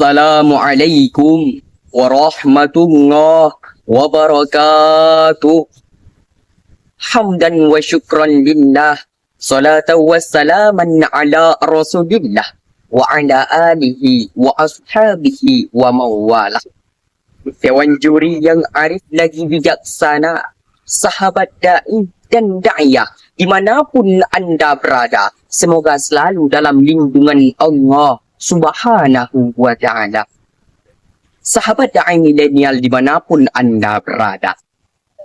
Assalamualaikum warahmatullahi wabarakatuh. Hamdan wa syukran lillah. Salatan wa salaman ala rasulillah. Wa ala alihi wa ashabihi wa mawalah. Dewan juri yang arif lagi bijaksana, sahabat da'i dan da'iyah, dimanapun anda berada, semoga selalu dalam lindungan Allah Subhanahu wa ta'ala. Sahabat da'i milenial dimanapun anda berada,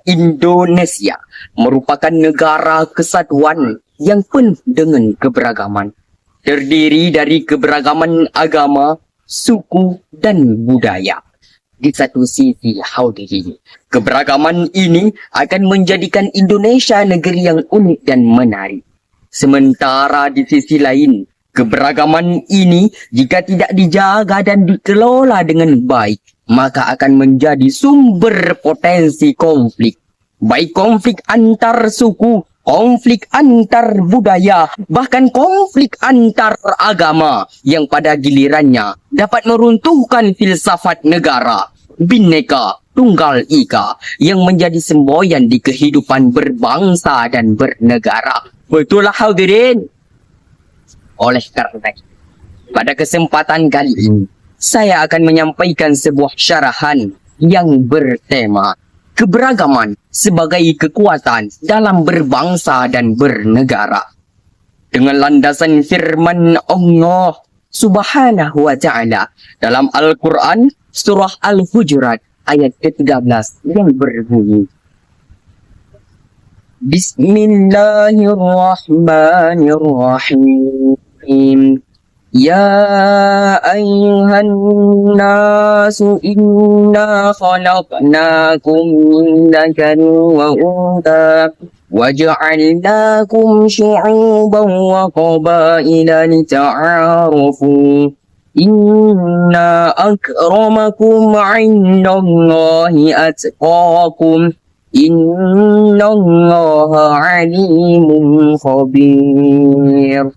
Indonesia merupakan negara kesatuan yang penuh dengan keberagaman. Terdiri dari keberagaman agama, suku, dan budaya. Di satu sisi, hadirin, keberagaman ini akan menjadikan Indonesia negeri yang unik dan menarik. Sementara di sisi lain, keberagaman ini jika tidak dijaga dan dikelola dengan baik, maka akan menjadi sumber potensi konflik. Baik konflik antar suku, konflik antar budaya, bahkan konflik antar agama yang pada gilirannya dapat meruntuhkan filsafat negara, Bhinneka Tunggal Ika yang menjadi semboyan di kehidupan berbangsa dan bernegara. Betul lah hadirin. Oleh karena itu, pada kesempatan kali ini, saya akan menyampaikan sebuah syarahan yang bertema keberagaman sebagai kekuatan dalam berbangsa dan bernegara. Dengan landasan firman Allah Subhanahu wa ta'ala dalam Al-Quran surah Al-Hujurat ayat ke-13 yang berbunyi, Bismillahirrahmanirrahim. Ya ayyuhan nasu inna khalaqnakum min dzakarin wa untha waja'alnakum syu'uban wa qabaila lita'arafu. Inna akramakum 'indallahi atqakum. Innallaha 'alimun khabir.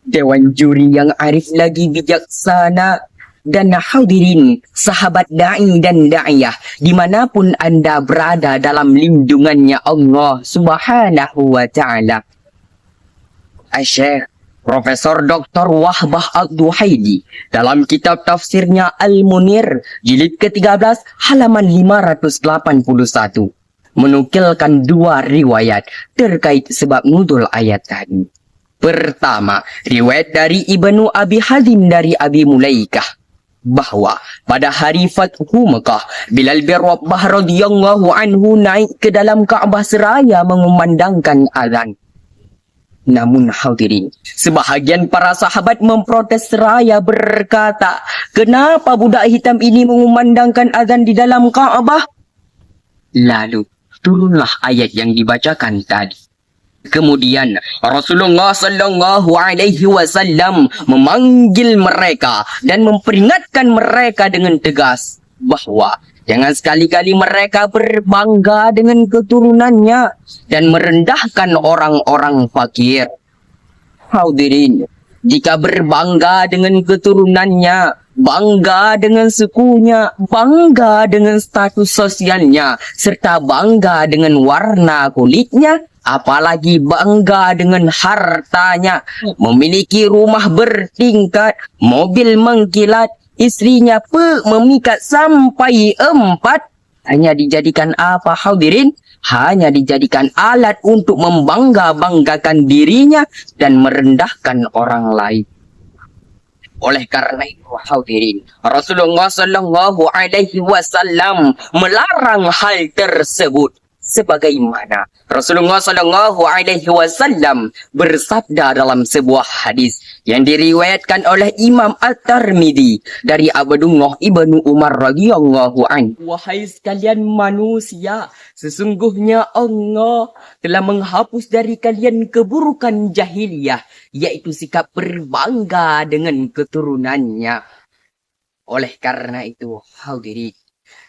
Dewan juri yang arif lagi bijaksana dan hadirin sahabat da'i dan da'iyah dimanapun anda berada dalam lindungannya Allah Subhanahu wa ta'ala. Syekh Profesor Dr. Wahbah Ad-Duhaidi dalam kitab tafsirnya Al-Munir jilid ke-13 halaman 581 menukilkan dua riwayat terkait sebab nuzul ayat tadi. Pertama, riwayat dari Ibnu Abi Hazim dari Abi Mulaikah bahwa pada hari Fathu Mekah, Bilal bin Rabah radhiyallahu anhu naik ke dalam Ka'bah seraya mengumandangkan azan. Namun hadirin, sebahagian para sahabat memprotes seraya berkata, kenapa budak hitam ini mengumandangkan azan di dalam Ka'bah? Lalu turunlah ayat yang dibacakan tadi. Kemudian Rasulullah sallallahu alaihi wasallam memanggil mereka dan memperingatkan mereka dengan tegas bahwa jangan sekali-kali mereka berbangga dengan keturunannya dan merendahkan orang-orang fakir. Hadirin, jika berbangga dengan keturunannya, bangga dengan sukunya, bangga dengan status sosialnya, serta bangga dengan warna kulitnya, apalagi bangga dengan hartanya, memiliki rumah bertingkat, mobil mengkilat, istrinya memikat sampai 4, hanya dijadikan apa hadirin? Hanya dijadikan alat untuk membangga-banggakan dirinya dan merendahkan orang lain. Oleh karena itu hadirin, Rasulullah sallallahu alaihi wasallam melarang hal tersebut. Sebagaimana Rasulullah sallallahu alaihi wasallam bersabda dalam sebuah hadis yang diriwayatkan oleh Imam At-Tirmidzi dari Abdullah ibnu Umar radhiyallahu anhu. Wahai sekalian manusia, sesungguhnya Allah telah menghapus dari kalian keburukan jahiliyah, yaitu sikap berbangga dengan keturunannya. Oleh karena itu hadirin,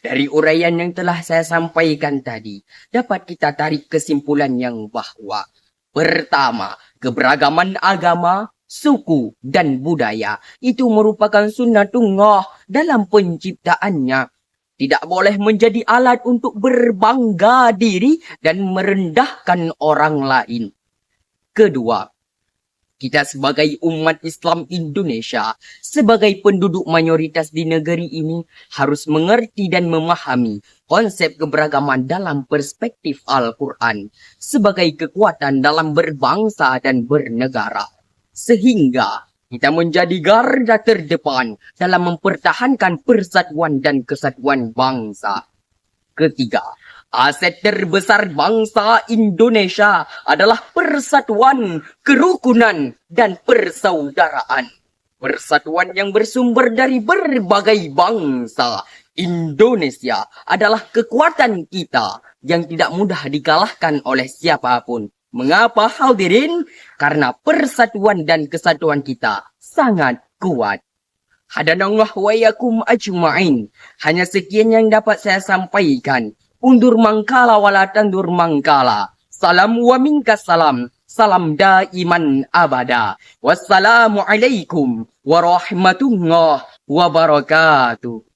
dari uraian yang telah saya sampaikan tadi, dapat kita tarik kesimpulan yang bahwa pertama, keberagaman agama, suku, dan budaya. Itu merupakan sunnatullah dalam penciptaannya. Tidak boleh menjadi alat untuk berbangga diri dan merendahkan orang lain. Kedua, kita sebagai umat Islam Indonesia, sebagai penduduk mayoritas di negeri ini, harus mengerti dan memahami konsep keberagaman dalam perspektif Al-Quran sebagai kekuatan dalam berbangsa dan bernegara. Sehingga kita menjadi garda terdepan dalam mempertahankan persatuan dan kesatuan bangsa. Ketiga, aset terbesar bangsa Indonesia adalah persatuan, kerukunan, dan persaudaraan. Persatuan yang bersumber dari berbagai bangsa. Indonesia adalah kekuatan kita yang tidak mudah dikalahkan oleh siapapun. Mengapa hadirin? Karena persatuan dan kesatuan kita sangat kuat. Hadanallah wa yakum ajma'in. Hanya sekian yang dapat saya sampaikan. Undur mangkala wala tandur mangkala. Salam wa minka salam. Salam daiman abada. Wassalamualaikum warahmatullahi wabarakatuh.